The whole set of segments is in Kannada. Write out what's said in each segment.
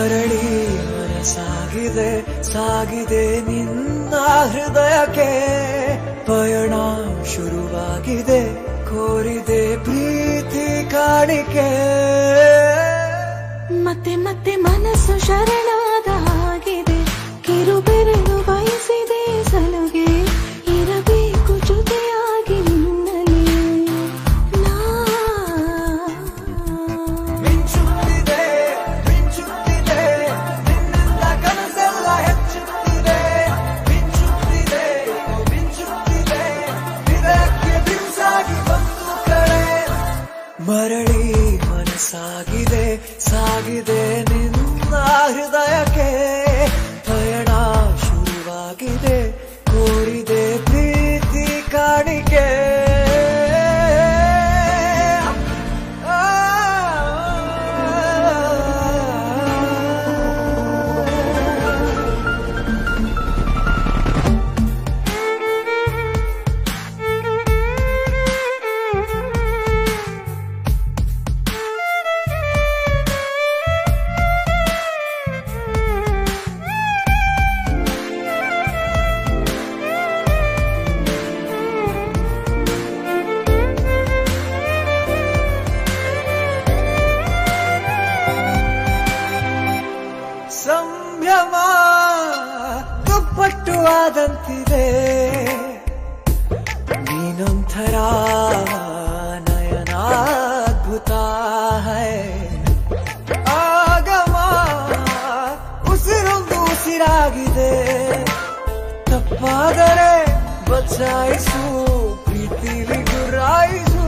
ಮರಳಿ ಮನಸಾಗಿದೆ ಸಾಗಿದೆ ನಿನ್ನ ಹೃದಯಕ್ಕೆ ಪಯಣ ಶುರುವಾಗಿದೆ ಕೋರಿದೆ ಪ್ರೀತಿ ಕಾಣಿಕೆ ಮತ್ತೆ ಮತ್ತೆ ಮನಸ್ಸು ಶರಣಾದ ಹಾಗಿದೆ ಕಿರುಬೆರಳು ಬಯಸಿದೆ ಸಲುಗೆ ಇರಬೇಕು ಜೊತೆಯಾಗಿ ನಿನ್ನಲ್ಲಿ ಮಿಂಚುತ್ತಿದೆ ಮಿಂಚುತ್ತಿದೆ ನಿನ್ನಿಂದ ಕನಸೆಲ್ಲ ಹೆಚ್ಚುತ್ತಿದೆ ಮಿಂಚುತ್ತಿದೆ ಮಿಂಚುತ್ತಿದೆ ಇದಕ್ಕೆ ಬಿರುಸಾಗಿ ಬಂದು ಕಡೆ ಮರಳಿ ಮನಸಾಗಿದೆ ಸಾಗಿದೆ ನಿನ್ನ ಹೃದಯಕ್ಕೆ ಪಯಣ ಶುರುವಾಗಿದೆ ಕೋರಿದೆ ಪ್ರೀತಿ ಕಾಣಿಕೆ ಸಂಭ್ರಮ ದುಪ್ಪಟ್ಟು ಆದಂತಿದೆ ನೀನೊಂಥರ ನಯನಾದ್ಭುತ ಹೈ ಆಗಮ ಉಸಿರೊಂದು ಉಸಿರಾಗಿದೆ ತಪ್ಪಾದರೆ ಬಚಾಯಿಸು ಪ್ರೀತಿಲಿ ಗುರಾಯಿಸು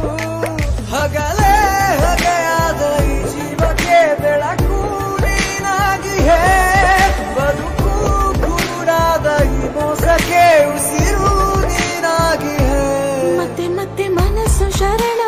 ಹಗಲೇ ಹಗೆಯಾದ ಈ ಜೀವಕ್ಕೆ ಬೆಳಕು ಬದುಕು ಕೂಡಾದ ಈ ಮೋಸಕ್ಕೆ ಉಸಿರು ನೀನಾಗಿ ಮತ್ತೆ ಮತ್ತೆ ಮನಸ್ಸು ಶರಣ